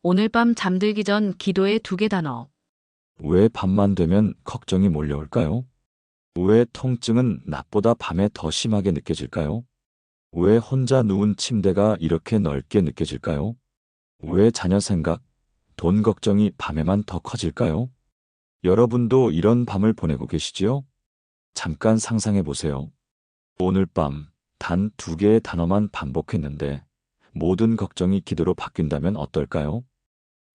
오늘 밤 잠들기 전 기도의 두 개 단어. 왜 밤만 되면 걱정이 몰려올까요? 왜 통증은 낮보다 밤에 더 심하게 느껴질까요? 왜 혼자 누운 침대가 이렇게 넓게 느껴질까요? 왜 자녀 생각, 돈 걱정이 밤에만 더 커질까요? 여러분도 이런 밤을 보내고 계시지요? 잠깐 상상해 보세요. 오늘 밤 단 두 개의 단어만 반복했는데 모든 걱정이 기도로 바뀐다면 어떨까요?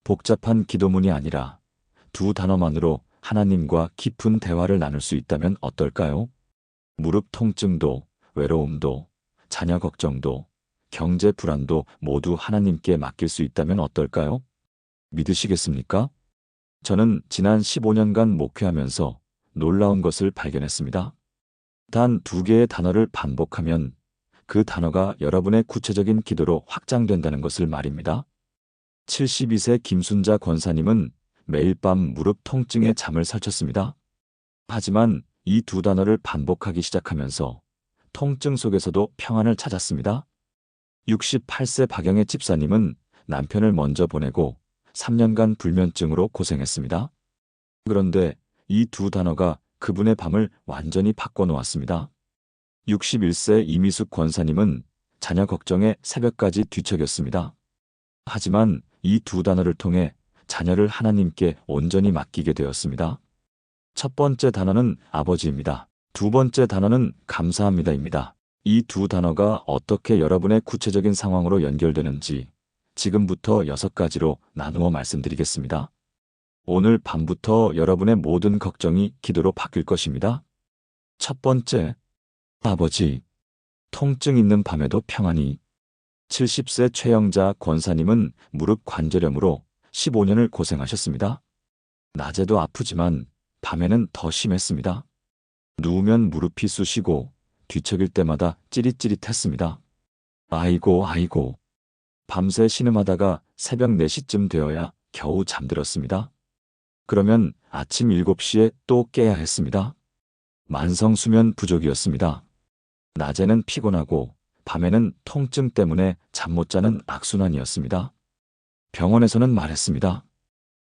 복잡한 기도문이 아니라 두 단어만으로 하나님과 깊은 대화를 나눌 수 있다면 어떨까요? 무릎 통증도, 외로움도, 자녀 걱정도, 경제 불안도 모두 하나님께 맡길 수 있다면 어떨까요? 믿으시겠습니까? 저는 지난 15년간 목회하면서 놀라운 것을 발견했습니다. 단 두 개의 단어를 반복하면 그 단어가 여러분의 구체적인 기도로 확장된다는 것을 말입니다. 72세 김순자 권사님은 매일 밤 무릎 통증에 잠을 설쳤습니다. 하지만 이 두 단어를 반복하기 시작하면서 통증 속에서도 평안을 찾았습니다. 68세 박영애 집사님은 남편을 먼저 보내고 3년간 불면증으로 고생했습니다. 그런데 이 두 단어가 그분의 밤을 완전히 바꿔놓았습니다. 61세 이미숙 권사님은 자녀 걱정에 새벽까지 뒤척였습니다. 하지만 이 두 단어를 통해 자녀를 하나님께 온전히 맡기게 되었습니다. 첫 번째 단어는 아버지입니다. 두 번째 단어는 감사합니다입니다. 이 두 단어가 어떻게 여러분의 구체적인 상황으로 연결되는지 지금부터 6가지로 나누어 말씀드리겠습니다. 오늘 밤부터 여러분의 모든 걱정이 기도로 바뀔 것입니다. 첫 번째, 아버지, 통증 있는 밤에도 평안히. 70세 최영자 권사님은 무릎 관절염으로 15년을 고생하셨습니다. 낮에도 아프지만 밤에는 더 심했습니다. 누우면 무릎이 쑤시고 뒤척일 때마다 찌릿찌릿했습니다. 아이고 아이고. 밤새 신음하다가 새벽 4시쯤 되어야 겨우 잠들었습니다. 그러면 아침 7시에 또 깨야 했습니다. 만성 수면 부족이었습니다. 낮에는 피곤하고 밤에는 통증 때문에 잠 못 자는 악순환이었습니다. 병원에서는 말했습니다.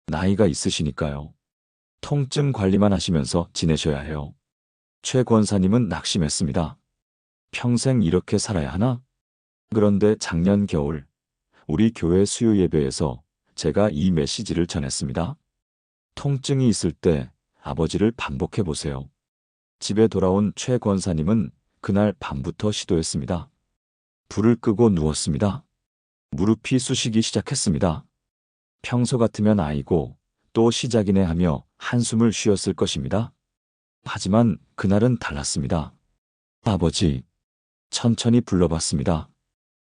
나이가 있으시니까요. 통증 관리만 하시면서 지내셔야 해요. 최 권사님은 낙심했습니다. 평생 이렇게 살아야 하나? 그런데 작년 겨울 우리 교회 수요 예배에서 제가 이 메시지를 전했습니다. 통증이 있을 때 아버지를 반복해 보세요. 집에 돌아온 최 권사님은 그날 밤부터 시도했습니다. 불을 끄고 누웠습니다. 무릎이 쑤시기 시작했습니다. 평소 같으면 아이고 또 시작이네 하며 한숨을 쉬었을 것입니다. 하지만 그날은 달랐습니다. 아버지, 천천히 불러봤습니다.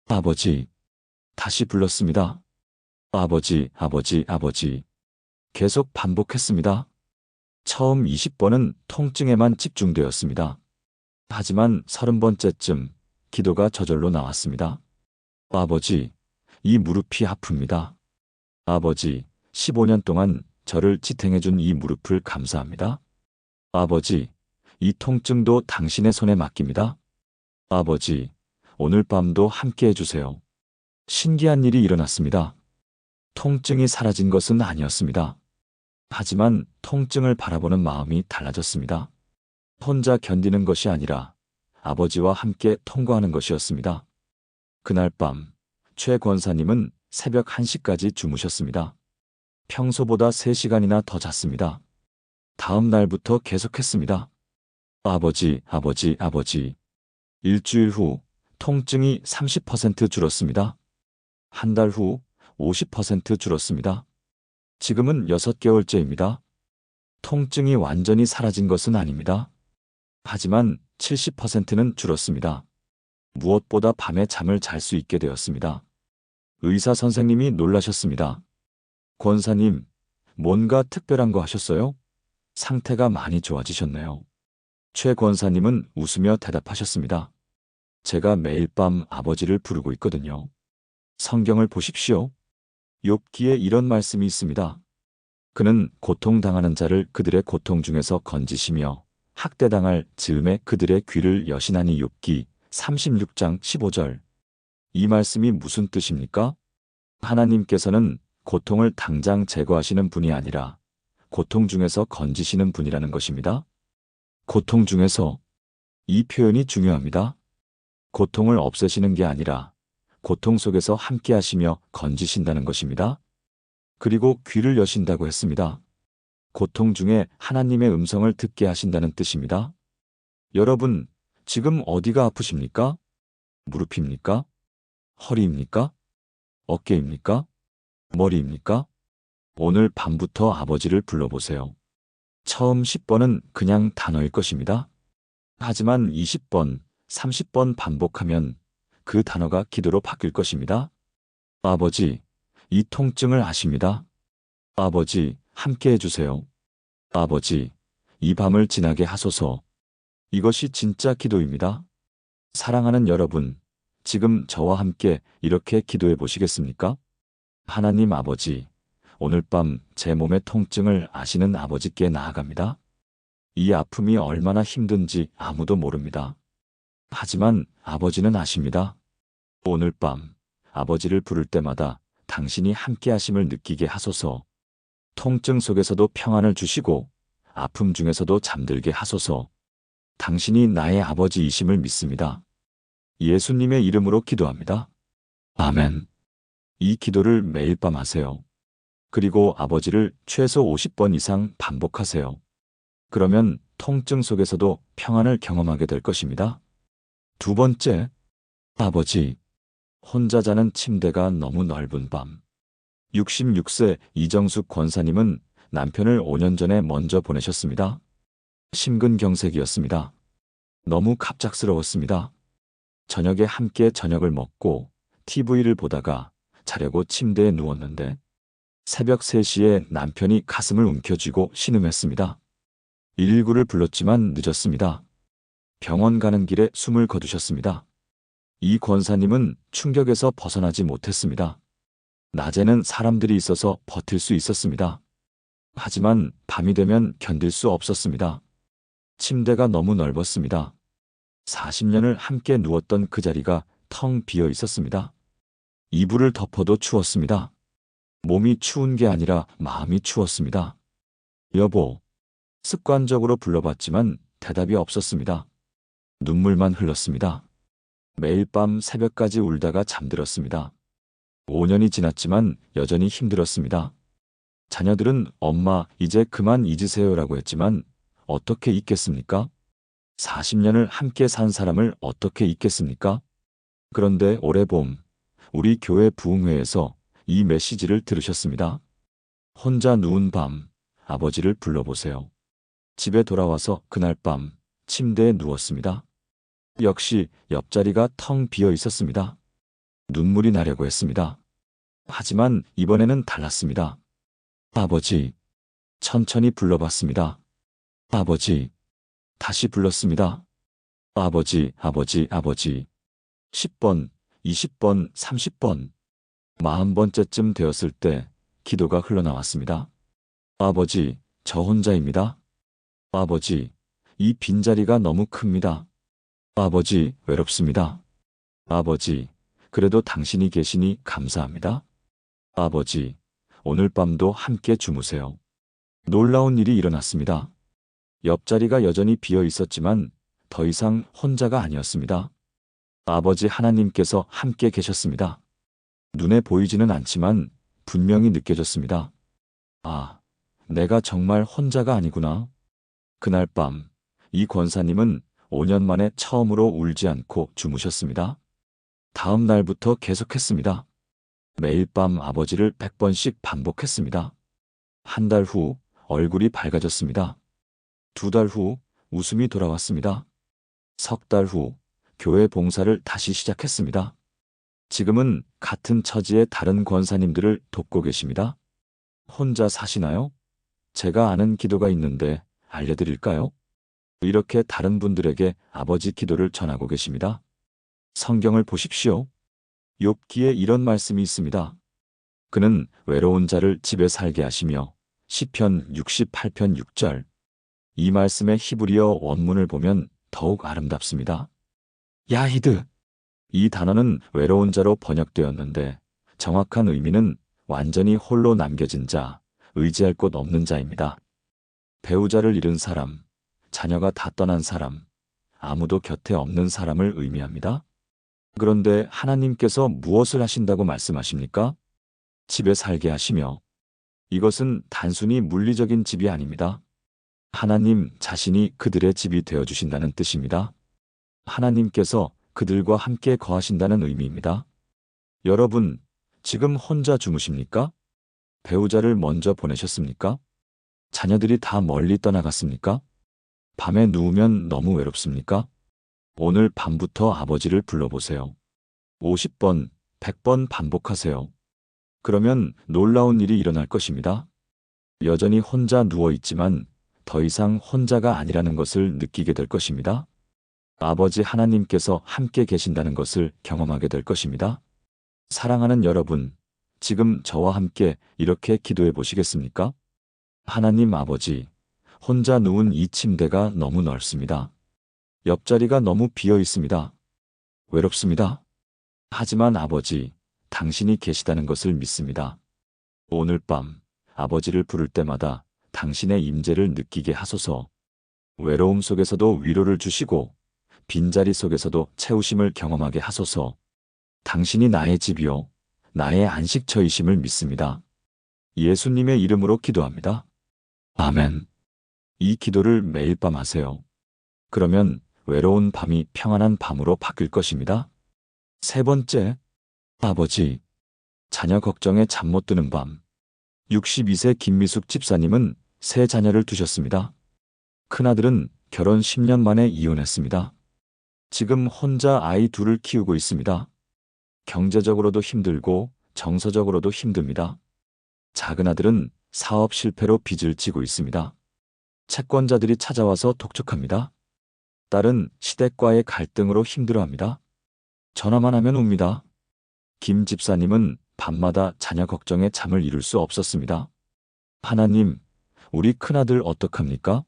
아버지, 다시 불렀습니다. 아버지, 아버지, 아버지. 계속 반복했습니다. 처음 20번은 통증에만 집중되었습니다. 하지만 30번째쯤 기도가 저절로 나왔습니다. 아버지, 이 무릎이 아픕니다. 아버지, 15년 동안 저를 지탱해준 이 무릎을 감사합니다. 아버지, 이 통증도 당신의 손에 맡깁니다. 아버지, 오늘 밤도 함께 해주세요. 신기한 일이 일어났습니다. 통증이 사라진 것은 아니었습니다. 하지만 통증을 바라보는 마음이 달라졌습니다. 혼자 견디는 것이 아니라 아버지와 함께 통과하는 것이었습니다. 그날 밤, 최 권사님은 새벽 1시까지 주무셨습니다. 평소보다 3시간이나 더 잤습니다. 다음 날부터 계속했습니다. 아버지, 아버지, 아버지. 일주일 후 통증이 30% 줄었습니다. 한 달 후 50% 줄었습니다. 지금은 6개월째입니다. 통증이 완전히 사라진 것은 아닙니다. 하지만 70%는 줄었습니다. 무엇보다 밤에 잠을 잘 수 있게 되었습니다. 의사 선생님이 놀라셨습니다. 권사님, 뭔가 특별한 거 하셨어요? 상태가 많이 좋아지셨네요. 최 권사님은 웃으며 대답하셨습니다. 제가 매일 밤 아버지를 부르고 있거든요. 성경을 보십시오. 욥기에 이런 말씀이 있습니다. 그는 고통당하는 자를 그들의 고통 중에서 건지시며 학대당할 즈음에 그들의 귀를 여시나니. 욥기 36장 15절. 이 말씀이 무슨 뜻입니까? 하나님께서는 고통을 당장 제거하시는 분이 아니라 고통 중에서 건지시는 분이라는 것입니다. 고통 중에서, 이 표현이 중요합니다. 고통을 없애시는 게 아니라 고통 속에서 함께 하시며 건지신다는 것입니다. 그리고 귀를 여신다고 했습니다. 고통 중에 하나님의 음성을 듣게 하신다는 뜻입니다. 여러분, 지금 어디가 아프십니까? 무릎입니까? 허리입니까? 어깨입니까? 머리입니까? 오늘 밤부터 아버지를 불러보세요. 처음 10번은 그냥 단어일 것입니다. 하지만 20번, 30번 반복하면 그 단어가 기도로 바뀔 것입니다. 아버지, 이 통증을 아십니다. 아버지, 함께 해주세요. 아버지, 이 밤을 지나게 하소서. 이것이 진짜 기도입니다. 사랑하는 여러분, 지금 저와 함께 이렇게 기도해 보시겠습니까? 하나님 아버지, 오늘 밤 제 몸의 통증을 아시는 아버지께 나아갑니다. 이 아픔이 얼마나 힘든지 아무도 모릅니다. 하지만 아버지는 아십니다. 오늘 밤 아버지를 부를 때마다 당신이 함께 하심을 느끼게 하소서. 통증 속에서도 평안을 주시고 아픔 중에서도 잠들게 하소서. 당신이 나의 아버지이심을 믿습니다. 예수님의 이름으로 기도합니다. 아멘. 이 기도를 매일 밤 하세요. 그리고 아버지를 최소 50번 이상 반복하세요. 그러면 통증 속에서도 평안을 경험하게 될 것입니다. 두 번째, 아버지, 혼자 자는 침대가 너무 넓은 밤. 66세 이정숙 권사님은 남편을 5년 전에 먼저 보내셨습니다. 심근경색이었습니다. 너무 갑작스러웠습니다. 저녁에 함께 저녁을 먹고 TV를 보다가 자려고 침대에 누웠는데 새벽 3시에 남편이 가슴을 움켜쥐고 신음했습니다. 119를 불렀지만 늦었습니다. 병원 가는 길에 숨을 거두셨습니다. 이 권사님은 충격에서 벗어나지 못했습니다. 낮에는 사람들이 있어서 버틸 수 있었습니다. 하지만 밤이 되면 견딜 수 없었습니다. 침대가 너무 넓었습니다. 40년을 함께 누웠던 그 자리가 텅 비어 있었습니다. 이불을 덮어도 추웠습니다. 몸이 추운 게 아니라 마음이 추웠습니다. 여보, 습관적으로 불러봤지만 대답이 없었습니다. 눈물만 흘렀습니다. 매일 밤 새벽까지 울다가 잠들었습니다. 5년이 지났지만 여전히 힘들었습니다. 자녀들은 엄마 이제 그만 잊으세요라고 했지만 어떻게 잊겠습니까? 40년을 함께 산 사람을 어떻게 잊겠습니까? 그런데 올해 봄 우리 교회 부흥회에서 이 메시지를 들으셨습니다. 혼자 누운 밤 아버지를 불러보세요. 집에 돌아와서 그날 밤 침대에 누웠습니다. 역시 옆자리가 텅 비어 있었습니다. 눈물이 나려고 했습니다. 하지만 이번에는 달랐습니다. 아버지, 천천히 불러봤습니다. 아버지, 다시 불렀습니다. 아버지, 아버지, 아버지. 10번, 20번, 30번. 40번째쯤 되었을 때 기도가 흘러나왔습니다. 아버지, 저 혼자입니다. 아버지, 이 빈자리가 너무 큽니다. 아버지, 외롭습니다. 아버지, 그래도 당신이 계시니 감사합니다. 아버지, 오늘 밤도 함께 주무세요. 놀라운 일이 일어났습니다. 옆자리가 여전히 비어 있었지만 더 이상 혼자가 아니었습니다. 아버지 하나님께서 함께 계셨습니다. 눈에 보이지는 않지만 분명히 느껴졌습니다. 아, 내가 정말 혼자가 아니구나. 그날 밤, 이 권사님은 5년 만에 처음으로 울지 않고 주무셨습니다. 다음 날부터 계속했습니다. 매일 밤 아버지를 100번씩 반복했습니다. 한 달 후 얼굴이 밝아졌습니다. 2달 후 웃음이 돌아왔습니다. 3달 후 교회 봉사를 다시 시작했습니다. 지금은 같은 처지의 다른 권사님들을 돕고 계십니다. 혼자 사시나요? 제가 아는 기도가 있는데 알려드릴까요? 이렇게 다른 분들에게 아버지 기도를 전하고 계십니다. 성경을 보십시오. 욥기에 이런 말씀이 있습니다. 그는 외로운 자를 집에 살게 하시며 시편 68편 6절. 이 말씀의 히브리어 원문을 보면 더욱 아름답습니다. 야히드. 이 단어는 외로운 자로 번역되었는데 정확한 의미는 완전히 홀로 남겨진 자, 의지할 곳 없는 자입니다. 배우자를 잃은 사람, 자녀가 다 떠난 사람, 아무도 곁에 없는 사람을 의미합니다. 그런데 하나님께서 무엇을 하신다고 말씀하십니까? 집에 살게 하시며, 이것은 단순히 물리적인 집이 아닙니다. 하나님 자신이 그들의 집이 되어주신다는 뜻입니다. 하나님께서 그들과 함께 거하신다는 의미입니다. 여러분, 지금 혼자 주무십니까? 배우자를 먼저 보내셨습니까? 자녀들이 다 멀리 떠나갔습니까? 밤에 누우면 너무 외롭습니까? 오늘 밤부터 아버지를 불러보세요. 50번, 100번 반복하세요. 그러면 놀라운 일이 일어날 것입니다. 여전히 혼자 누워 있지만 더 이상 혼자가 아니라는 것을 느끼게 될 것입니다. 아버지 하나님께서 함께 계신다는 것을 경험하게 될 것입니다. 사랑하는 여러분, 지금 저와 함께 이렇게 기도해 보시겠습니까? 하나님 아버지, 혼자 누운 이 침대가 너무 넓습니다. 옆자리가 너무 비어 있습니다. 외롭습니다. 하지만 아버지, 당신이 계시다는 것을 믿습니다. 오늘 밤 아버지를 부를 때마다 당신의 임재를 느끼게 하소서. 외로움 속에서도 위로를 주시고 빈자리 속에서도 채우심을 경험하게 하소서. 당신이 나의 집이요, 나의 안식처이심을 믿습니다. 예수님의 이름으로 기도합니다. 아멘. 이 기도를 매일 밤 하세요. 그러면 외로운 밤이 평안한 밤으로 바뀔 것입니다. 세 번째, 아버지, 자녀 걱정에 잠 못 드는 밤. 62세 김미숙 집사님은 세 자녀를 두셨습니다. 큰아들은 결혼 10년 만에 이혼했습니다. 지금 혼자 아이 둘을 키우고 있습니다. 경제적으로도 힘들고 정서적으로도 힘듭니다. 작은 아들은 사업 실패로 빚을 지고 있습니다. 채권자들이 찾아와서 독촉합니다. 딸은 시댁과의 갈등으로 힘들어합니다. 전화만 하면 옵니다. 김 집사님은 밤마다 자녀 걱정에 잠을 이룰 수 없었습니다. 하나님, 우리 큰아들 어떡합니까?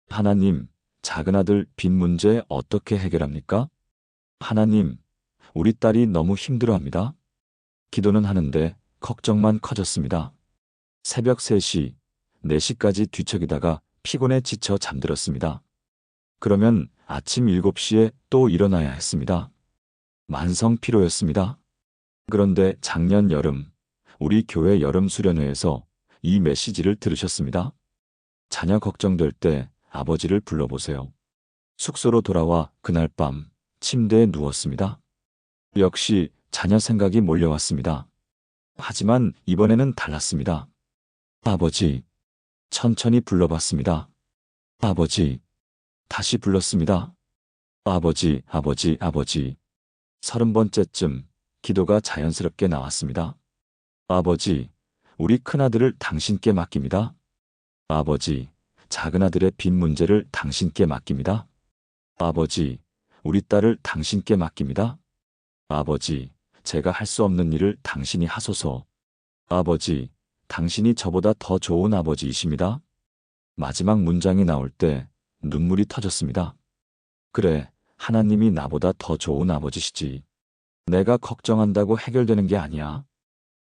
하나님, 작은아들 빚 문제 어떻게 해결합니까? 하나님, 우리 딸이 너무 힘들어합니다. 기도는 하는데 걱정만 커졌습니다. 새벽 3시, 4시까지 뒤척이다가 피곤에 지쳐 잠들었습니다. 그러면 아침 7시에 또 일어나야 했습니다. 만성 피로였습니다. 그런데 작년 여름, 우리 교회 여름 수련회에서 이 메시지를 들으셨습니다. 자녀 걱정될 때 아버지를 불러보세요. 숙소로 돌아와 그날 밤 침대에 누웠습니다. 역시 자녀 생각이 몰려왔습니다. 하지만 이번에는 달랐습니다. 아버지, 천천히 불러봤습니다. 아버지, 다시 불렀습니다. 아버지, 아버지, 아버지. 30번째쯤 기도가 자연스럽게 나왔습니다. 아버지, 우리 큰아들을 당신께 맡깁니다. 아버지, 작은아들의 빚 문제를 당신께 맡깁니다. 아버지, 우리 딸을 당신께 맡깁니다. 아버지, 제가 할 수 없는 일을 당신이 하소서. 아버지, 당신이 저보다 더 좋은 아버지이십니다. 마지막 문장이 나올 때 눈물이 터졌습니다. 그래, 하나님이 나보다 더 좋은 아버지시지. 내가 걱정한다고 해결되는 게 아니야.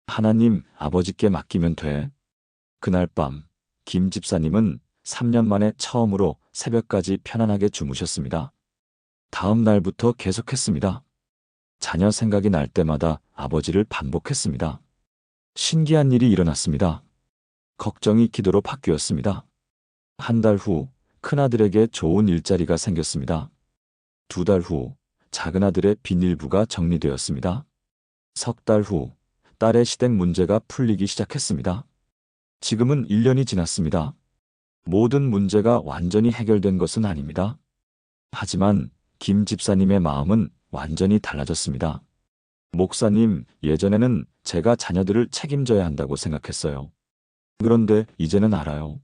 하나님, 아버지께 맡기면 돼. 그날 밤, 김 집사님은 3년 만에 처음으로 새벽까지 편안하게 주무셨습니다. 다음 날부터 계속했습니다. 자녀 생각이 날 때마다 아버지를 반복했습니다. 신기한 일이 일어났습니다. 걱정이 기도로 바뀌었습니다. 한 달 후, 큰아들에게 좋은 일자리가 생겼습니다. 2달 후, 작은아들의 빚 일부가 정리되었습니다. 3달 후, 딸의 시댁 문제가 풀리기 시작했습니다. 지금은 1년이 지났습니다. 모든 문제가 완전히 해결된 것은 아닙니다. 하지만 김 집사님의 마음은 완전히 달라졌습니다. 목사님, 예전에는 제가 자녀들을 책임져야 한다고 생각했어요. 그런데 이제는 알아요.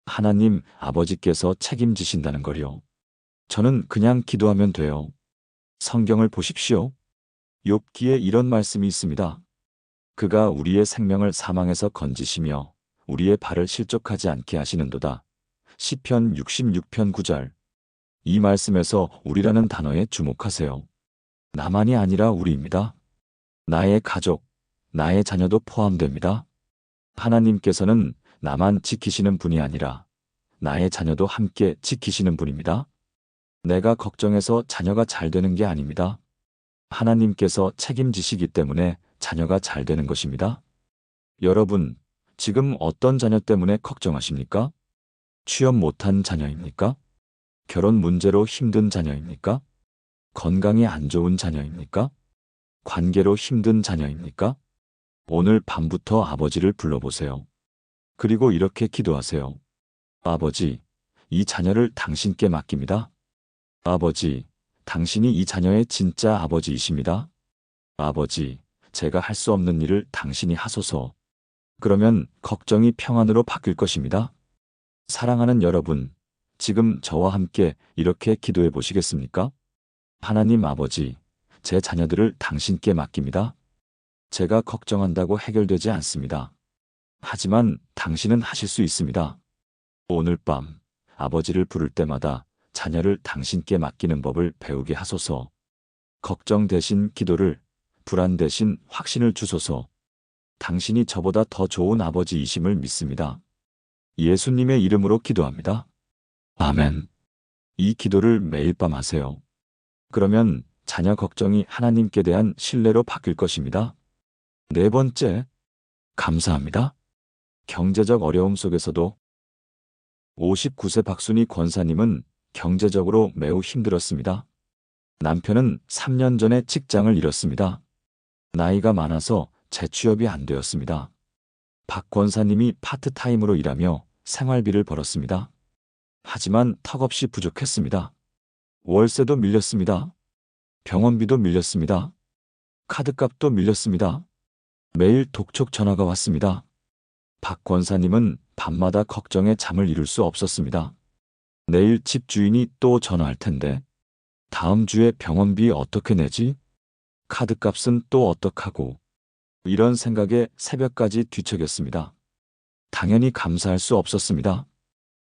하나님 아버지께서 책임지신다는 걸요. 저는 그냥 기도하면 돼요. 성경을 보십시오. 욥기에 이런 말씀이 있습니다. 그가 우리의 생명을 사망에서 건지시며 우리의 발을 실족하지 않게 하시는도다. 시편 66편 9절. 이 말씀에서 우리라는 단어에 주목하세요. 나만이 아니라 우리입니다. 나의 가족, 나의 자녀도 포함됩니다. 하나님께서는 나만 지키시는 분이 아니라 나의 자녀도 함께 지키시는 분입니다. 내가 걱정해서 자녀가 잘 되는 게 아닙니다. 하나님께서 책임지시기 때문에 자녀가 잘 되는 것입니다. 여러분, 지금 어떤 자녀 때문에 걱정하십니까? 취업 못한 자녀입니까? 결혼 문제로 힘든 자녀입니까? 건강이 안 좋은 자녀입니까? 관계로 힘든 자녀입니까? 오늘 밤부터 아버지를 불러보세요. 그리고 이렇게 기도하세요. 아버지, 이 자녀를 당신께 맡깁니다. 아버지, 당신이 이 자녀의 진짜 아버지이십니다. 아버지, 제가 할 수 없는 일을 당신이 하소서. 그러면 걱정이 평안으로 바뀔 것입니다. 사랑하는 여러분, 지금 저와 함께 이렇게 기도해 보시겠습니까? 하나님 아버지, 제 자녀들을 당신께 맡깁니다. 제가 걱정한다고 해결되지 않습니다. 하지만 당신은 하실 수 있습니다. 오늘 밤 아버지를 부를 때마다 자녀를 당신께 맡기는 법을 배우게 하소서. 걱정 대신 기도를, 불안 대신 확신을 주소서. 당신이 저보다 더 좋은 아버지이심을 믿습니다. 예수님의 이름으로 기도합니다. 아멘. 이 기도를 매일 밤 하세요. 그러면 자녀 걱정이 하나님께 대한 신뢰로 바뀔 것입니다. 네 번째, 감사합니다. 경제적 어려움 속에서도 59세 박순희 권사님은 경제적으로 매우 힘들었습니다. 남편은 3년 전에 직장을 잃었습니다. 나이가 많아서 재취업이 안 되었습니다. 박 권사님이 파트타임으로 일하며 생활비를 벌었습니다. 하지만 턱없이 부족했습니다. 월세도 밀렸습니다. 병원비도 밀렸습니다. 카드값도 밀렸습니다. 매일 독촉 전화가 왔습니다. 박 권사님은 밤마다 걱정에 잠을 이룰 수 없었습니다. 내일 집주인이 또 전화할 텐데, 다음 주에 병원비 어떻게 내지? 카드값은 또 어떡하고? 이런 생각에 새벽까지 뒤척였습니다. 당연히 감사할 수 없었습니다.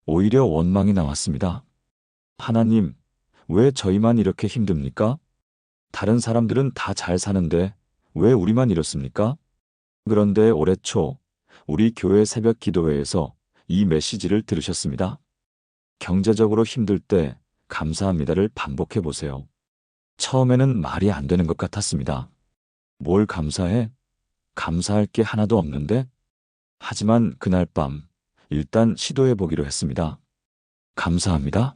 오히려 원망이 나왔습니다. 하나님, 왜 저희만 이렇게 힘듭니까? 다른 사람들은 다 잘 사는데 왜 우리만 이렇습니까? 그런데 올해 초 우리 교회 새벽 기도회에서 이 메시지를 들으셨습니다. 경제적으로 힘들 때 감사합니다를 반복해 보세요. 처음에는 말이 안 되는 것 같았습니다. 뭘 감사해? 감사할 게 하나도 없는데? 하지만 그날 밤 일단 시도해 보기로 했습니다. 감사합니다.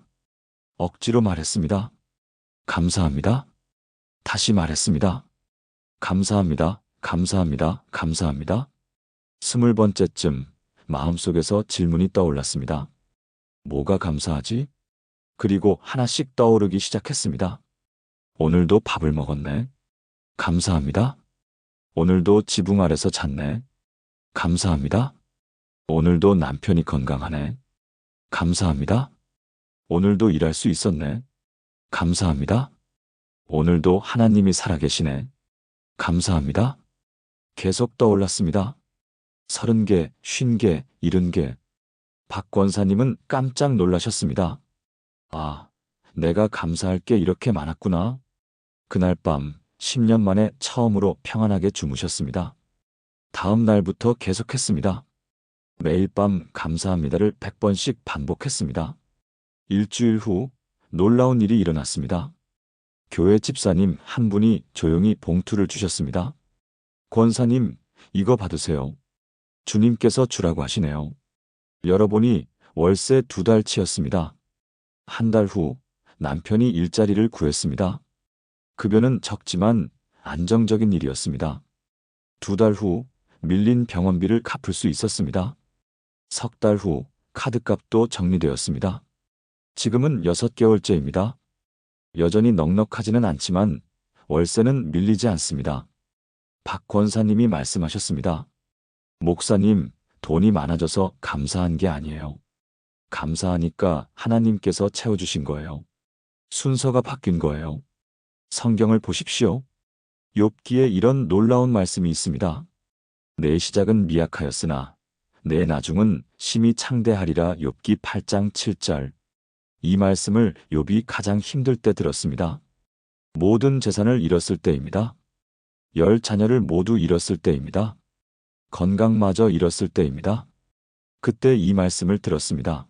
억지로 말했습니다. 감사합니다. 다시 말했습니다. 감사합니다. 감사합니다. 감사합니다. 20번째쯤 마음속에서 질문이 떠올랐습니다. 뭐가 감사하지? 그리고 하나씩 떠오르기 시작했습니다. 오늘도 밥을 먹었네. 감사합니다. 오늘도 지붕 아래서 잤네. 감사합니다. 오늘도 남편이 건강하네. 감사합니다. 오늘도 일할 수 있었네. 감사합니다. 오늘도 하나님이 살아계시네. 감사합니다. 계속 떠올랐습니다. 30개, 50개, 70개. 박 권사님은 깜짝 놀라셨습니다. 아, 내가 감사할 게 이렇게 많았구나. 그날 밤 10년 만에 처음으로 평안하게 주무셨습니다. 다음 날부터 계속했습니다. 매일 밤 감사합니다를 100번씩 반복했습니다. 일주일 후 놀라운 일이 일어났습니다. 교회 집사님 한 분이 조용히 봉투를 주셨습니다. 권사님, 이거 받으세요. 주님께서 주라고 하시네요. 열어보니 월세 2달치였습니다. 한 달 후 남편이 일자리를 구했습니다. 급여는 적지만 안정적인 일이었습니다. 2달 후 밀린 병원비를 갚을 수 있었습니다. 3달 후 카드값도 정리되었습니다. 지금은 6개월째입니다. 여전히 넉넉하지는 않지만 월세는 밀리지 않습니다. 박 권사님이 말씀하셨습니다. 목사님, 돈이 많아져서 감사한 게 아니에요. 감사하니까 하나님께서 채워주신 거예요. 순서가 바뀐 거예요. 성경을 보십시오. 욥기에 이런 놀라운 말씀이 있습니다. 내 시작은 미약하였으나 내 나중은 심히 창대하리라. 욥기 8장 7절. 이 말씀을 욥이 가장 힘들 때 들었습니다. 모든 재산을 잃었을 때입니다. 자녀를 모두 잃었을 때입니다. 건강마저 잃었을 때입니다. 그때 이 말씀을 들었습니다.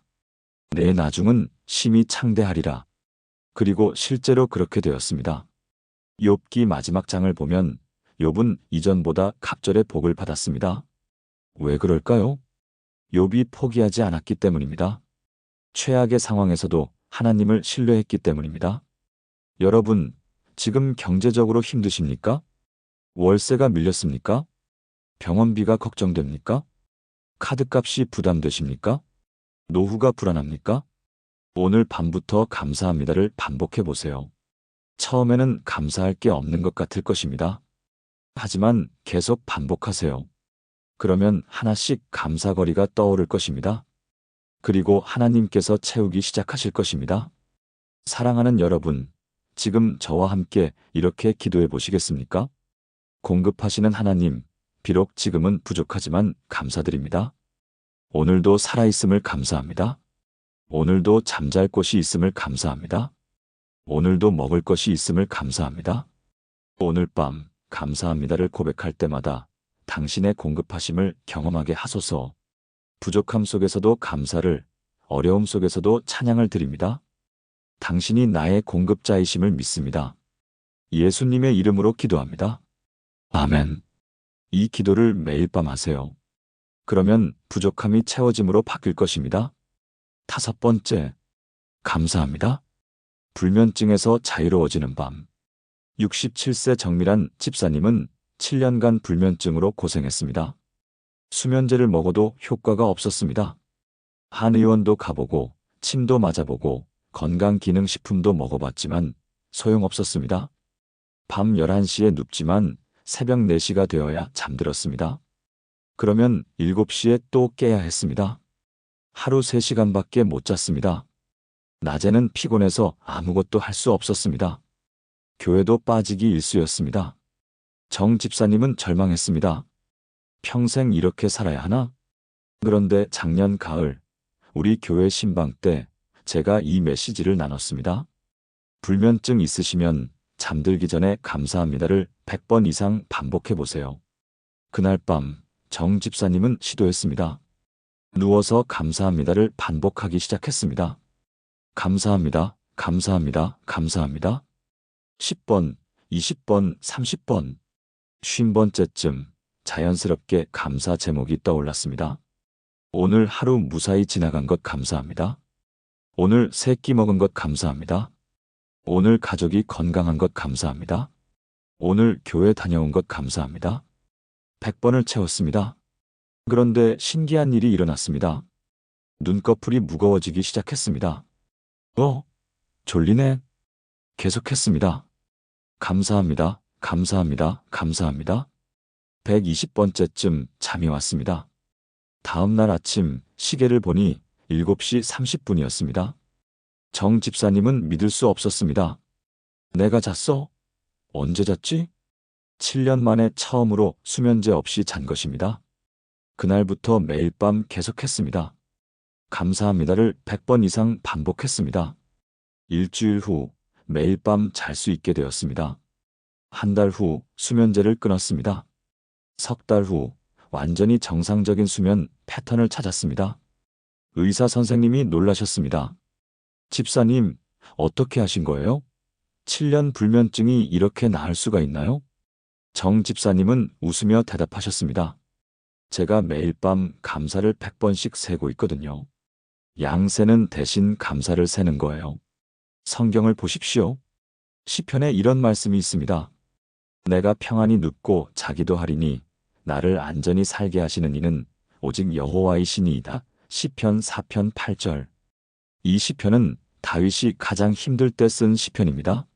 내 나중은 심히 창대하리라. 그리고 실제로 그렇게 되었습니다. 욥기 마지막 장을 보면 욥은 이전보다 갑절의 복을 받았습니다. 왜 그럴까요? 욥이 포기하지 않았기 때문입니다. 최악의 상황에서도 하나님을 신뢰했기 때문입니다. 여러분, 지금 경제적으로 힘드십니까? 월세가 밀렸습니까? 병원비가 걱정됩니까? 카드값이 부담되십니까? 노후가 불안합니까? 오늘 밤부터 감사합니다를 반복해 보세요. 처음에는 감사할 게 없는 것 같을 것입니다. 하지만 계속 반복하세요. 그러면 하나씩 감사거리가 떠오를 것입니다. 그리고 하나님께서 채우기 시작하실 것입니다. 사랑하는 여러분, 지금 저와 함께 이렇게 기도해 보시겠습니까? 공급하시는 하나님, 비록 지금은 부족하지만 감사드립니다. 오늘도 살아있음을 감사합니다. 오늘도 잠잘 곳이 있음을 감사합니다. 오늘도 먹을 것이 있음을 감사합니다. 오늘 밤 감사합니다를 고백할 때마다 당신의 공급하심을 경험하게 하소서. 부족함 속에서도 감사를, 어려움 속에서도 찬양을 드립니다. 당신이 나의 공급자이심을 믿습니다. 예수님의 이름으로 기도합니다. 아멘. 이 기도를 매일 밤 하세요. 그러면 부족함이 채워짐으로 바뀔 것입니다. 5번째, 감사합니다. 불면증에서 자유로워지는 밤. 67세 정밀한 집사님은 7년간 불면증으로 고생했습니다. 수면제를 먹어도 효과가 없었습니다. 한의원도 가보고 침도 맞아보고 건강기능식품도 먹어봤지만 소용없었습니다. 밤 11시에 눕지만 새벽 4시가 되어야 잠들었습니다. 그러면 7시에 또 깨야 했습니다. 하루 3시간밖에 못 잤습니다. 낮에는 피곤해서 아무것도 할 수 없었습니다. 교회도 빠지기 일쑤였습니다. 정 집사님은 절망했습니다. 평생 이렇게 살아야 하나? 그런데 작년 가을, 우리 교회 신방 때 제가 이 메시지를 나눴습니다. 불면증 있으시면 잠들기 전에 감사합니다를 100번 이상 반복해 보세요. 그날 밤, 정 집사님은 시도했습니다. 누워서 감사합니다를 반복하기 시작했습니다. 감사합니다, 감사합니다, 감사합니다. 10번, 20번, 30번, 50번째쯤 자연스럽게 감사 제목이 떠올랐습니다. 오늘 하루 무사히 지나간 것 감사합니다. 오늘 세 끼 먹은 것 감사합니다. 오늘 가족이 건강한 것 감사합니다. 오늘 교회 다녀온 것 감사합니다. 100번을 채웠습니다. 그런데 신기한 일이 일어났습니다. 눈꺼풀이 무거워지기 시작했습니다. 졸리네. 계속했습니다. 감사합니다, 감사합니다, 감사합니다. 120번째쯤 잠이 왔습니다. 다음 날 아침 시계를 보니 7시 30분이었습니다. 정 집사님은 믿을 수 없었습니다. 내가 잤어? 언제 잤지? 7년 만에 처음으로 수면제 없이 잔 것입니다. 그날부터 매일 밤 계속했습니다. 감사합니다를 100번 이상 반복했습니다. 일주일 후 매일 밤 잘 수 있게 되었습니다. 한 달 후 수면제를 끊었습니다. 석 달 후 완전히 정상적인 수면 패턴을 찾았습니다. 의사 선생님이 놀라셨습니다. 집사님, 어떻게 하신 거예요? 7년 불면증이 이렇게 나을 수가 있나요? 정 집사님은 웃으며 대답하셨습니다. 제가 매일 밤 감사를 100번씩 세고 있거든요. 양세는 대신 감사를 세는 거예요. 성경을 보십시오. 시편에 이런 말씀이 있습니다. 내가 평안히 눕고 자기도 하리니 나를 안전히 살게 하시는 이는 오직 여호와이시니이다. 시편 4편 8절. 이 시편은 다윗이 가장 힘들 때 쓴 시편입니다.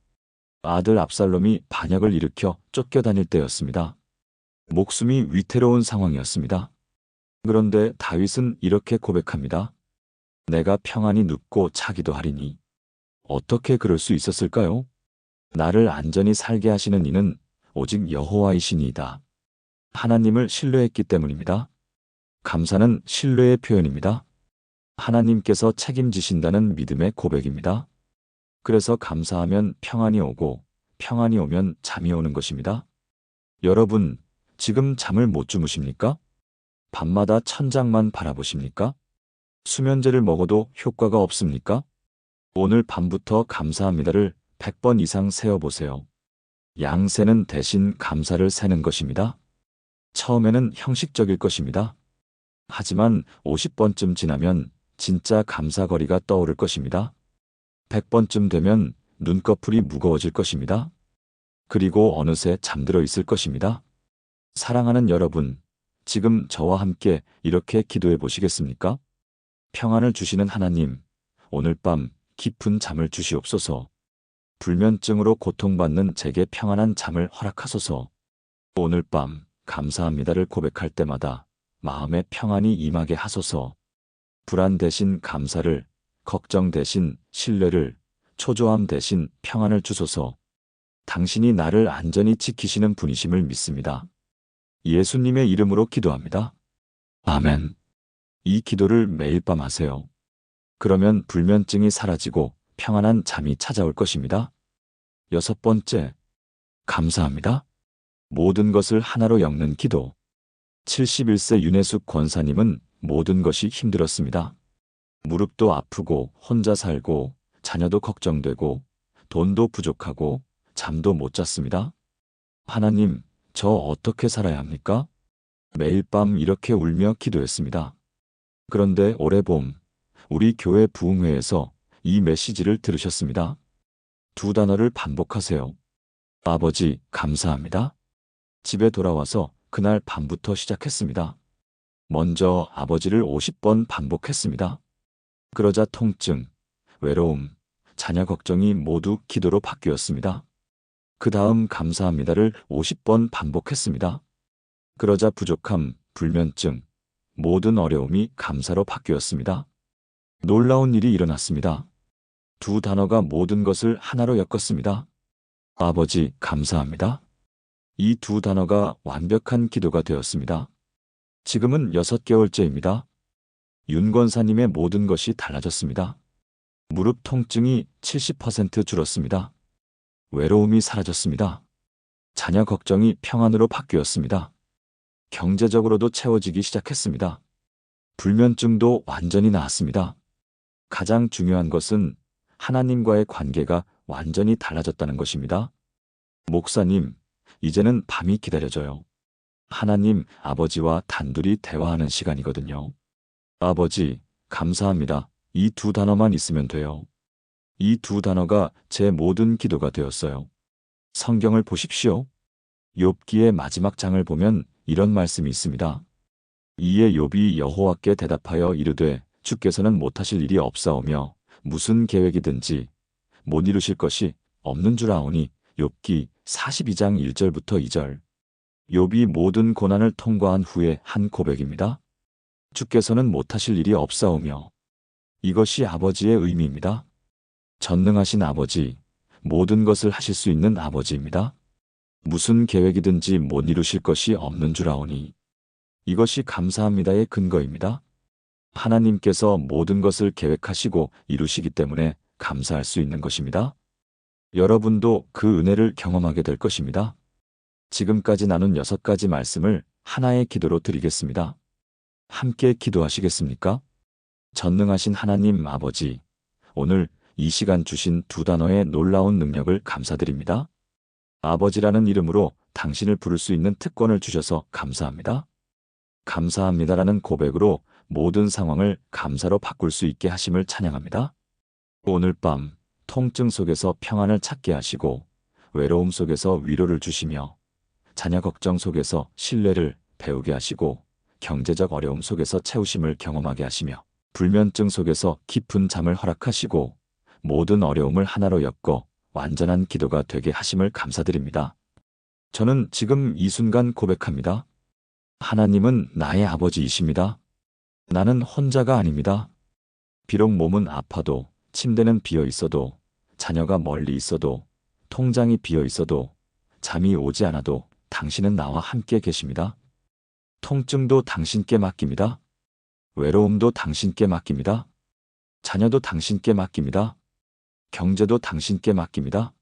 아들 압살롬이 반역을 일으켜 쫓겨다닐 때였습니다. 목숨이 위태로운 상황이었습니다. 그런데 다윗은 이렇게 고백합니다. 내가 평안히 눕고 자기도 하리니. 어떻게 그럴 수 있었을까요? 나를 안전히 살게 하시는 이는 오직 여호와이시니이다. 하나님을 신뢰했기 때문입니다. 감사는 신뢰의 표현입니다. 하나님께서 책임지신다는 믿음의 고백입니다. 그래서 감사하면 평안이 오고 평안이 오면 잠이 오는 것입니다. 여러분, 지금 잠을 못 주무십니까? 밤마다 천장만 바라보십니까? 수면제를 먹어도 효과가 없습니까? 오늘 밤부터 감사합니다를 100번 이상 세어보세요. 양세는 대신 감사를 세는 것입니다. 처음에는 형식적일 것입니다. 하지만 50번쯤 지나면 진짜 감사거리가 떠오를 것입니다. 100번쯤 되면 눈꺼풀이 무거워질 것입니다. 그리고 어느새 잠들어 있을 것입니다. 사랑하는 여러분, 지금 저와 함께 이렇게 기도해 보시겠습니까? 평안을 주시는 하나님, 오늘 밤 깊은 잠을 주시옵소서. 불면증으로 고통받는 제게 평안한 잠을 허락하소서. 오늘 밤 감사합니다를 고백할 때마다 마음에 평안이 임하게 하소서. 불안 대신 감사를, 걱정 대신 신뢰를, 초조함 대신 평안을 주소서. 당신이 나를 안전히 지키시는 분이심을 믿습니다. 예수님의 이름으로 기도합니다. 아멘. 이 기도를 매일 밤 하세요. 그러면 불면증이 사라지고 평안한 잠이 찾아올 것입니다. 6번째, 감사합니다. 모든 것을 하나로 엮는 기도. 71세 윤혜숙 권사님은 모든 것이 힘들었습니다. 무릎도 아프고 혼자 살고 자녀도 걱정되고 돈도 부족하고 잠도 못 잤습니다. 하나님, 저 어떻게 살아야 합니까? 매일 밤 이렇게 울며 기도했습니다. 그런데 올해 봄, 우리 교회 부흥회에서 이 메시지를 들으셨습니다. 두 단어를 반복하세요. 아버지, 감사합니다. 집에 돌아와서 그날 밤부터 시작했습니다. 먼저 아버지를 50번 반복했습니다. 그러자 통증, 외로움, 자녀 걱정이 모두 기도로 바뀌었습니다. 그 다음 감사합니다를 50번 반복했습니다. 그러자 부족함, 불면증, 모든 어려움이 감사로 바뀌었습니다. 놀라운 일이 일어났습니다. 두 단어가 모든 것을 하나로 엮었습니다. 아버지, 감사합니다. 이 두 단어가 완벽한 기도가 되었습니다. 지금은 6개월째입니다. 윤 권사님의 모든 것이 달라졌습니다. 무릎 통증이 70% 줄었습니다. 외로움이 사라졌습니다. 자녀 걱정이 평안으로 바뀌었습니다. 경제적으로도 채워지기 시작했습니다. 불면증도 완전히 나았습니다. 가장 중요한 것은 하나님과의 관계가 완전히 달라졌다는 것입니다. 목사님, 이제는 밤이 기다려져요. 하나님, 아버지와 단둘이 대화하는 시간이거든요. 아버지, 감사합니다. 이 두 단어만 있으면 돼요. 이 두 단어가 제 모든 기도가 되었어요. 성경을 보십시오. 욥기의 마지막 장을 보면 이런 말씀이 있습니다. 이에 욥이 여호와께 대답하여 이르되 주께서는 못하실 일이 없사오며 무슨 계획이든지 못 이루실 것이 없는 줄 아오니. 욥기 42장 1절부터 2절. 욥이 모든 고난을 통과한 후에 한 고백입니다. 주께서는 못하실 일이 없사오며. 이것이 아버지의 의미입니다. 전능하신 아버지, 모든 것을 하실 수 있는 아버지입니다. 무슨 계획이든지 못 이루실 것이 없는 줄 아오니. 이것이 감사합니다의 근거입니다. 하나님께서 모든 것을 계획하시고 이루시기 때문에 감사할 수 있는 것입니다. 여러분도 그 은혜를 경험하게 될 것입니다. 지금까지 나눈 6가지 말씀을 하나의 기도로 드리겠습니다. 함께 기도하시겠습니까? 전능하신 하나님 아버지, 오늘 이 시간 주신 두 단어의 놀라운 능력을 감사드립니다. 아버지라는 이름으로 당신을 부를 수 있는 특권을 주셔서 감사합니다. 감사합니다라는 고백으로 모든 상황을 감사로 바꿀 수 있게 하심을 찬양합니다. 오늘 밤 통증 속에서 평안을 찾게 하시고 외로움 속에서 위로를 주시며 자녀 걱정 속에서 신뢰를 배우게 하시고 경제적 어려움 속에서 채우심을 경험하게 하시며 불면증 속에서 깊은 잠을 허락하시고 모든 어려움을 하나로 엮어 완전한 기도가 되게 하심을 감사드립니다. 저는 지금 이 순간 고백합니다. 하나님은 나의 아버지이십니다. 나는 혼자가 아닙니다. 비록 몸은 아파도 침대는 비어 있어도 자녀가 멀리 있어도 통장이 비어 있어도 잠이 오지 않아도 당신은 나와 함께 계십니다. 통증도 당신께 맡깁니다. 외로움도 당신께 맡깁니다. 자녀도 당신께 맡깁니다. 경제도 당신께 맡깁니다.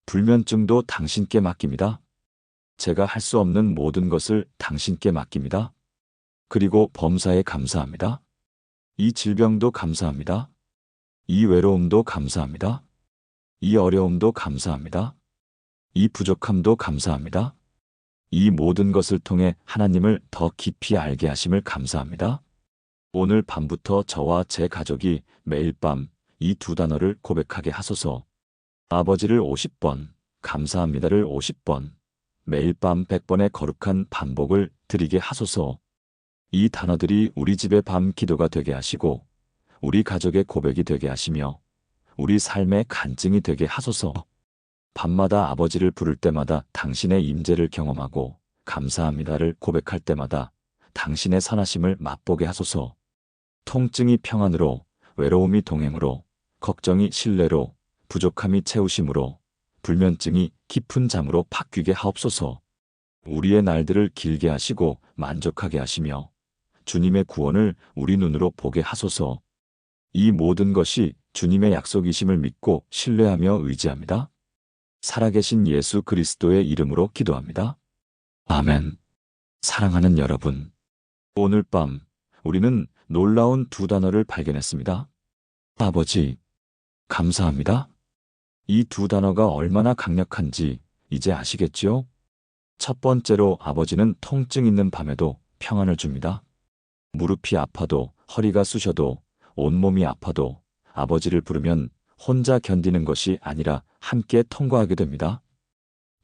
불면증도 당신께 맡깁니다. 제가 할 수 없는 모든 것을 당신께 맡깁니다. 그리고 범사에 감사합니다. 이 질병도 감사합니다. 이 외로움도 감사합니다. 이 어려움도 감사합니다. 이 부족함도 감사합니다. 이 모든 것을 통해 하나님을 더 깊이 알게 하심을 감사합니다. 오늘 밤부터 저와 제 가족이 매일 밤 이 두 단어를 고백하게 하소서. 아버지를 50번, 감사합니다를 50번, 매일 밤 100번의 거룩한 반복을 드리게 하소서. 이 단어들이 우리 집의 밤 기도가 되게 하시고 우리 가족의 고백이 되게 하시며 우리 삶의 간증이 되게 하소서. 밤마다 아버지를 부를 때마다 당신의 임재를 경험하고 감사합니다를 고백할 때마다 당신의 선하심을 맛보게 하소서. 통증이 평안으로, 외로움이 동행으로, 걱정이 신뢰로, 부족함이 채우심으로, 불면증이 깊은 잠으로 바뀌게 하옵소서. 우리의 날들을 길게 하시고 만족하게 하시며 주님의 구원을 우리 눈으로 보게 하소서. 이 모든 것이 주님의 약속이심을 믿고 신뢰하며 의지합니다. 살아계신 예수 그리스도의 이름으로 기도합니다. 아멘. 사랑하는 여러분, 오늘 밤 우리는 놀라운 두 단어를 발견했습니다. 아버지, 감사합니다. 이 두 단어가 얼마나 강력한지 이제 아시겠지요? 첫 번째로 아버지는 통증 있는 밤에도 평안을 줍니다. 무릎이 아파도, 허리가 쑤셔도, 온몸이 아파도 아버지를 부르면 혼자 견디는 것이 아니라 함께 통과하게 됩니다.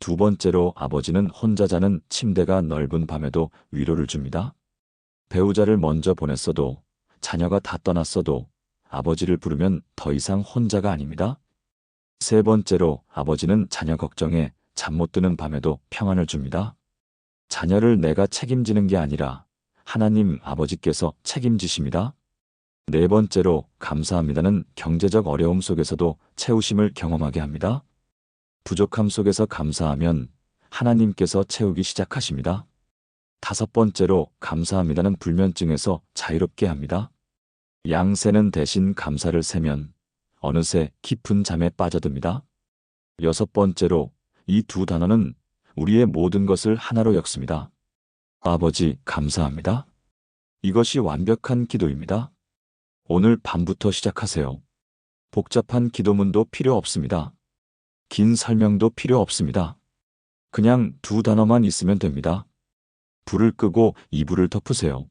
두 번째로 아버지는 혼자 자는 침대가 넓은 밤에도 위로를 줍니다. 배우자를 먼저 보냈어도, 자녀가 다 떠났어도 아버지를 부르면 더 이상 혼자가 아닙니다. 세 번째로 아버지는 자녀 걱정에 잠 못 드는 밤에도 평안을 줍니다. 자녀를 내가 책임지는 게 아니라 하나님 아버지께서 책임지십니다. 네 번째로 감사합니다는 경제적 어려움 속에서도 채우심을 경험하게 합니다. 부족함 속에서 감사하면 하나님께서 채우기 시작하십니다. 다섯 번째로 감사합니다는 불면증에서 자유롭게 합니다. 양새는 대신 감사를 세면 어느새 깊은 잠에 빠져듭니다. 여섯 번째로 이 두 단어는 우리의 모든 것을 하나로 엮습니다. 아버지, 감사합니다. 이것이 완벽한 기도입니다. 오늘 밤부터 시작하세요. 복잡한 기도문도 필요 없습니다. 긴 설명도 필요 없습니다. 그냥 두 단어만 있으면 됩니다. 불을 끄고 이불을 덮으세요.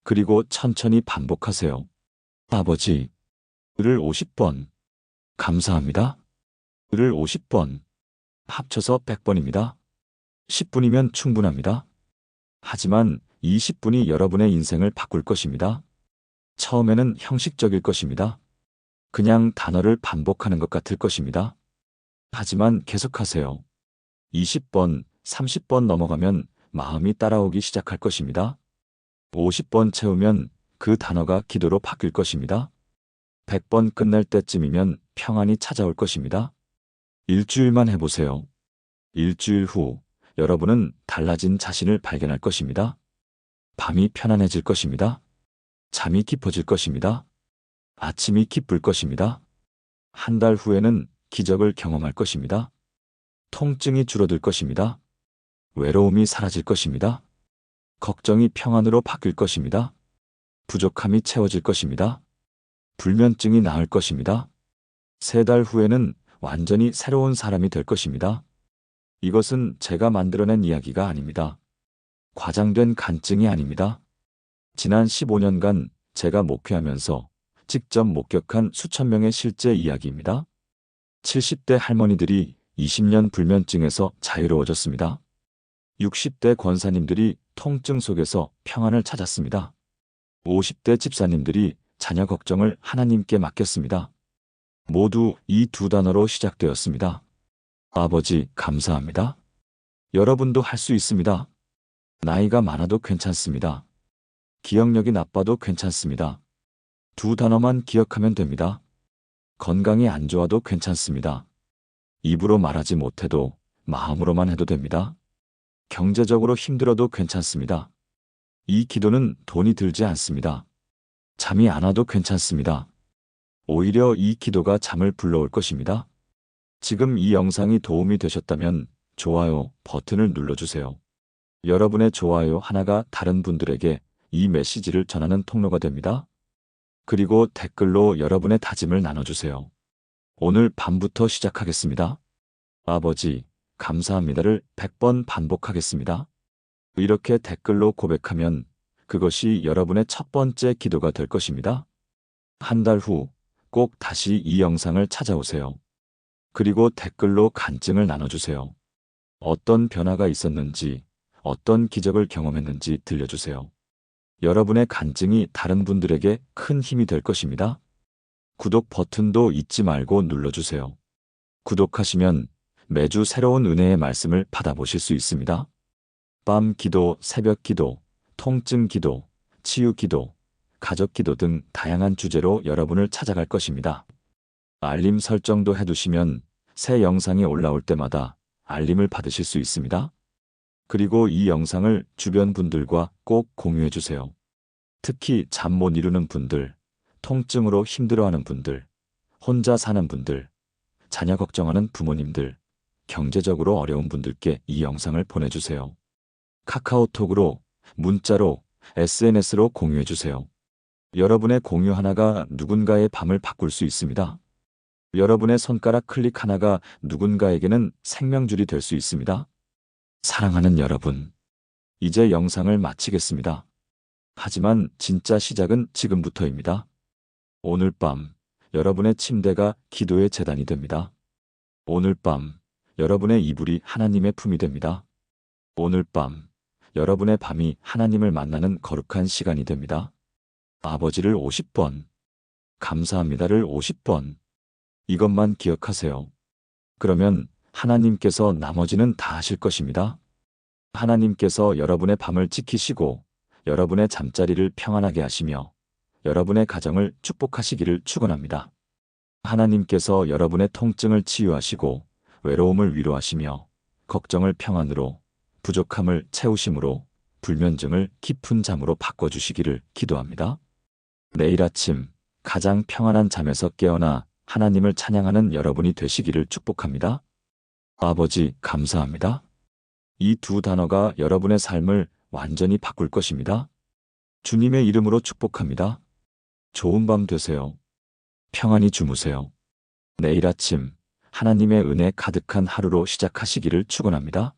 그리고 천천히 반복하세요. 아버지, 를 50번. 감사합니다. 를 50번. 합쳐서 100번입니다. 10분이면 충분합니다. 하지만 이 10분이 여러분의 인생을 바꿀 것입니다. 처음에는 형식적일 것입니다. 그냥 단어를 반복하는 것 같을 것입니다. 하지만 계속하세요. 20번, 30번 넘어가면 마음이 따라오기 시작할 것입니다. 50번 채우면 그 단어가 기도로 바뀔 것입니다. 100번 끝낼 때쯤이면 평안이 찾아올 것입니다. 일주일만 해보세요. 일주일 후 여러분은 달라진 자신을 발견할 것입니다. 밤이 편안해질 것입니다. 잠이 깊어질 것입니다. 아침이 기쁠 것입니다. 한 달 후에는 기적을 경험할 것입니다. 통증이 줄어들 것입니다. 외로움이 사라질 것입니다. 걱정이 평안으로 바뀔 것입니다. 부족함이 채워질 것입니다. 불면증이 나을 것입니다. 3달 후에는 완전히 새로운 사람이 될 것입니다. 이것은 제가 만들어낸 이야기가 아닙니다. 과장된 간증이 아닙니다. 지난 15년간 제가 목회하면서 직접 목격한 수천 명의 실제 이야기입니다. 70대 할머니들이 20년 불면증에서 자유로워졌습니다. 60대 권사님들이 통증 속에서 평안을 찾았습니다. 50대 집사님들이 자녀 걱정을 하나님께 맡겼습니다. 모두 이 두 단어로 시작되었습니다. 아버지, 감사합니다. 여러분도 할 수 있습니다. 나이가 많아도 괜찮습니다. 기억력이 나빠도 괜찮습니다. 두 단어만 기억하면 됩니다. 건강이 안 좋아도 괜찮습니다. 입으로 말하지 못해도 마음으로만 해도 됩니다. 경제적으로 힘들어도 괜찮습니다. 이 기도는 돈이 들지 않습니다. 잠이 안 와도 괜찮습니다. 오히려 이 기도가 잠을 불러올 것입니다. 지금 이 영상이 도움이 되셨다면 좋아요 버튼을 눌러주세요. 여러분의 좋아요 하나가 다른 분들에게 이 메시지를 전하는 통로가 됩니다. 그리고 댓글로 여러분의 다짐을 나눠주세요. 오늘 밤부터 시작하겠습니다. 아버지, 감사합니다를 100번 반복하겠습니다. 이렇게 댓글로 고백하면 그것이 여러분의 첫 번째 기도가 될 것입니다. 한 달 후 꼭 다시 이 영상을 찾아오세요. 그리고 댓글로 간증을 나눠주세요. 어떤 변화가 있었는지, 어떤 기적을 경험했는지 들려주세요. 여러분의 간증이 다른 분들에게 큰 힘이 될 것입니다. 구독 버튼도 잊지 말고 눌러주세요. 구독하시면 매주 새로운 은혜의 말씀을 받아보실 수 있습니다. 밤 기도, 새벽 기도, 통증 기도, 치유 기도, 가족 기도 등 다양한 주제로 여러분을 찾아갈 것입니다. 알림 설정도 해두시면 새 영상이 올라올 때마다 알림을 받으실 수 있습니다. 그리고 이 영상을 주변 분들과 꼭 공유해 주세요. 특히 잠 못 이루는 분들, 통증으로 힘들어하는 분들, 혼자 사는 분들, 자녀 걱정하는 부모님들, 경제적으로 어려운 분들께 이 영상을 보내주세요. 카카오톡으로, 문자로, SNS로 공유해 주세요. 여러분의 공유 하나가 누군가의 밤을 바꿀 수 있습니다. 여러분의 손가락 클릭 하나가 누군가에게는 생명줄이 될 수 있습니다. 사랑하는 여러분, 이제 영상을 마치겠습니다. 하지만 진짜 시작은 지금부터입니다. 오늘 밤, 여러분의 침대가 기도의 제단이 됩니다. 오늘 밤, 여러분의 이불이 하나님의 품이 됩니다. 오늘 밤, 여러분의 밤이 하나님을 만나는 거룩한 시간이 됩니다. 아버지를 50번, 감사합니다를 50번. 이것만 기억하세요. 그러면 하나님께서 나머지는 다 하실 것입니다. 하나님께서 여러분의 밤을 지키시고 여러분의 잠자리를 평안하게 하시며 여러분의 가정을 축복하시기를 축원합니다. 하나님께서 여러분의 통증을 치유하시고 외로움을 위로하시며 걱정을 평안으로, 부족함을 채우심으로, 불면증을 깊은 잠으로 바꿔주시기를 기도합니다. 내일 아침 가장 평안한 잠에서 깨어나 하나님을 찬양하는 여러분이 되시기를 축복합니다. 아버지, 감사합니다. 이 두 단어가 여러분의 삶을 완전히 바꿀 것입니다. 주님의 이름으로 축복합니다. 좋은 밤 되세요. 평안히 주무세요. 내일 아침 하나님의 은혜 가득한 하루로 시작하시기를 축원합니다.